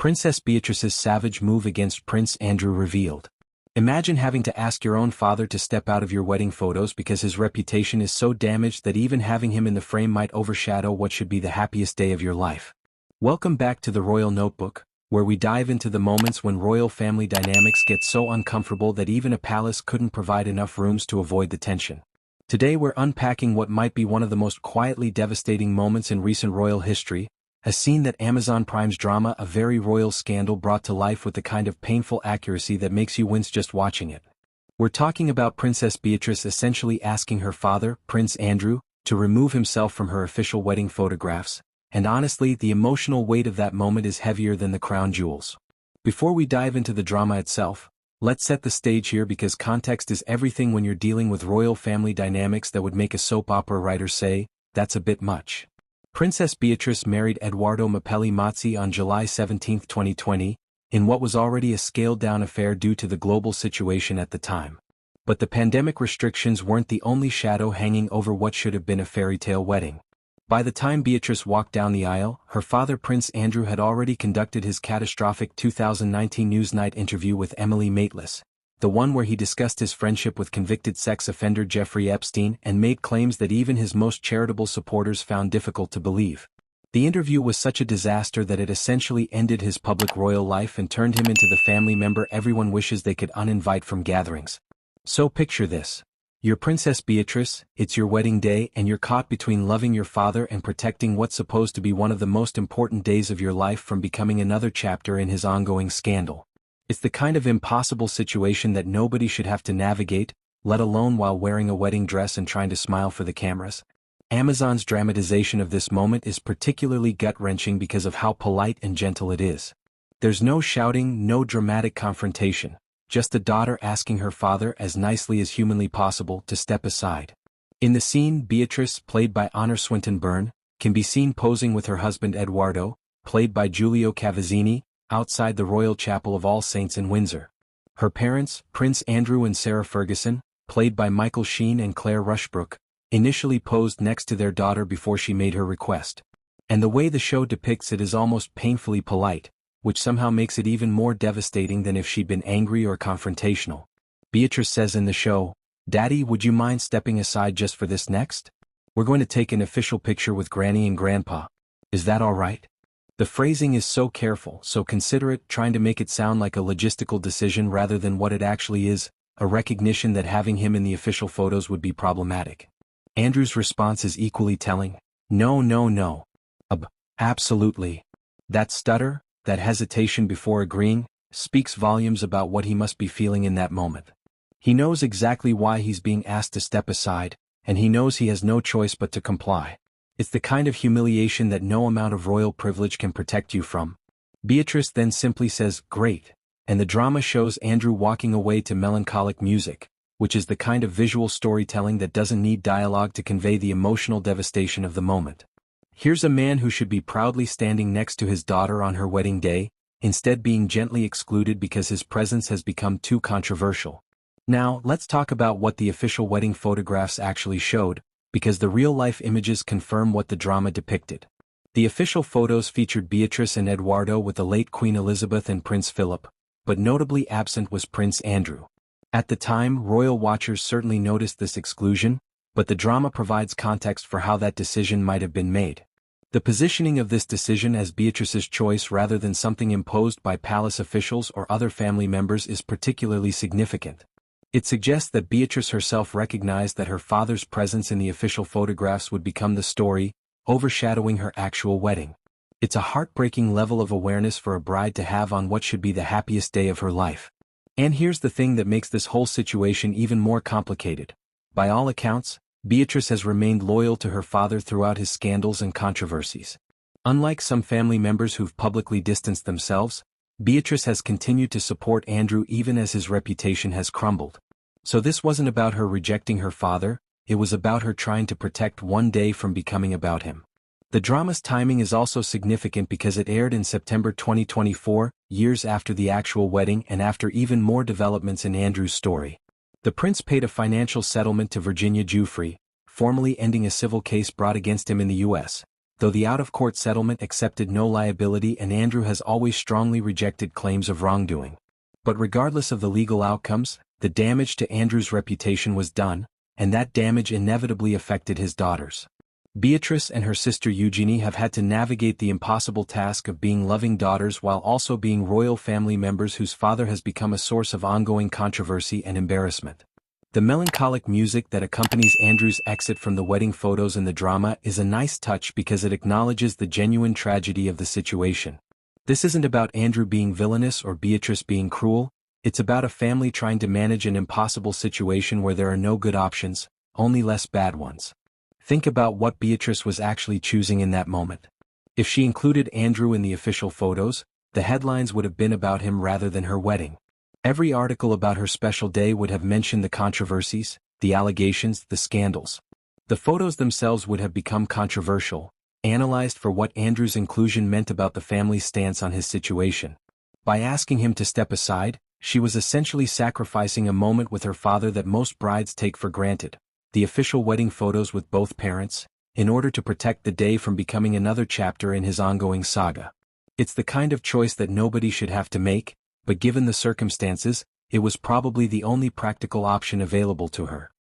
Princess Beatrice's savage move against Prince Andrew revealed. Imagine having to ask your own father to step out of your wedding photos because his reputation is so damaged that even having him in the frame might overshadow what should be the happiest day of your life. Welcome back to the Royal Notebook, where we dive into the moments when royal family dynamics get so uncomfortable that even a palace couldn't provide enough rooms to avoid the tension. Today we're unpacking what might be one of the most quietly devastating moments in recent royal history, a scene that Amazon Prime's drama A Very Royal Scandal brought to life with the kind of painful accuracy that makes you wince just watching it. We're talking about Princess Beatrice essentially asking her father, Prince Andrew, to remove himself from her official wedding photographs, and honestly, the emotional weight of that moment is heavier than the crown jewels. Before we dive into the drama itself, let's set the stage here because context is everything when you're dealing with royal family dynamics that would make a soap opera writer say, "That's a bit much." Princess Beatrice married Edoardo Mapelli Mozzi on July 17, 2020, in what was already a scaled-down affair due to the global situation at the time. But the pandemic restrictions weren't the only shadow hanging over what should have been a fairy tale wedding. By the time Beatrice walked down the aisle, her father Prince Andrew had already conducted his catastrophic 2019 Newsnight interview with Emily Maitlis, the one where he discussed his friendship with convicted sex offender Jeffrey Epstein and made claims that even his most charitable supporters found difficult to believe. The interview was such a disaster that it essentially ended his public royal life and turned him into the family member everyone wishes they could uninvite from gatherings. So picture this. You're Princess Beatrice, it's your wedding day, and you're caught between loving your father and protecting what's supposed to be one of the most important days of your life from becoming another chapter in his ongoing scandal. It's the kind of impossible situation that nobody should have to navigate, let alone while wearing a wedding dress and trying to smile for the cameras. Amazon's dramatization of this moment is particularly gut-wrenching because of how polite and gentle it is. There's no shouting, no dramatic confrontation, just a daughter asking her father as nicely as humanly possible to step aside. In the scene, Beatrice, played by Honor Swinton-Byrne, can be seen posing with her husband Edoardo, played by Giulio Cavazzini, outside the Royal Chapel of All Saints in Windsor. Her parents, Prince Andrew and Sarah Ferguson, played by Michael Sheen and Claire Rushbrook, initially posed next to their daughter before she made her request. And the way the show depicts it is almost painfully polite, which somehow makes it even more devastating than if she'd been angry or confrontational. Beatrice says in the show, "Daddy, would you mind stepping aside just for this next? We're going to take an official picture with Granny and Grandpa. Is that all right?" The phrasing is so careful, so considerate, trying to make it sound like a logistical decision rather than what it actually is, a recognition that having him in the official photos would be problematic. Andrew's response is equally telling. No, no, no. Absolutely. That stutter, that hesitation before agreeing, speaks volumes about what he must be feeling in that moment. He knows exactly why he's being asked to step aside, and he knows he has no choice but to comply. It's the kind of humiliation that no amount of royal privilege can protect you from. Beatrice then simply says, "Great," and the drama shows Andrew walking away to melancholic music, which is the kind of visual storytelling that doesn't need dialogue to convey the emotional devastation of the moment. Here's a man who should be proudly standing next to his daughter on her wedding day, instead being gently excluded because his presence has become too controversial. Now, let's talk about what the official wedding photographs actually showed, because the real-life images confirm what the drama depicted. The official photos featured Beatrice and Edoardo with the late Queen Elizabeth and Prince Philip, but notably absent was Prince Andrew. At the time, royal watchers certainly noticed this exclusion, but the drama provides context for how that decision might have been made. The positioning of this decision as Beatrice's choice rather than something imposed by palace officials or other family members is particularly significant. It suggests that Beatrice herself recognized that her father's presence in the official photographs would become the story, overshadowing her actual wedding. It's a heartbreaking level of awareness for a bride to have on what should be the happiest day of her life. And here's the thing that makes this whole situation even more complicated. By all accounts, Beatrice has remained loyal to her father throughout his scandals and controversies. Unlike some family members who've publicly distanced themselves, Beatrice has continued to support Andrew even as his reputation has crumbled. So this wasn't about her rejecting her father, it was about her trying to protect one day from becoming about him. The drama's timing is also significant because it aired in September 2024, years after the actual wedding and after even more developments in Andrew's story. The prince paid a financial settlement to Virginia Giuffre, formally ending a civil case brought against him in the U.S., though the out-of-court settlement accepted no liability and Andrew has always strongly rejected claims of wrongdoing. But regardless of the legal outcomes, the damage to Andrew's reputation was done, and that damage inevitably affected his daughters. Beatrice and her sister Eugenie have had to navigate the impossible task of being loving daughters while also being royal family members whose father has become a source of ongoing controversy and embarrassment. The melancholic music that accompanies Andrew's exit from the wedding photos in the drama is a nice touch because it acknowledges the genuine tragedy of the situation. This isn't about Andrew being villainous or Beatrice being cruel, it's about a family trying to manage an impossible situation where there are no good options, only less bad ones. Think about what Beatrice was actually choosing in that moment. If she included Andrew in the official photos, the headlines would have been about him rather than her wedding. Every article about her special day would have mentioned the controversies, the allegations, the scandals. The photos themselves would have become controversial, analyzed for what Andrew's inclusion meant about the family's stance on his situation. By asking him to step aside, she was essentially sacrificing a moment with her father that most brides take for granted, the official wedding photos with both parents, in order to protect the day from becoming another chapter in his ongoing saga. It's the kind of choice that nobody should have to make, but given the circumstances, it was probably the only practical option available to her.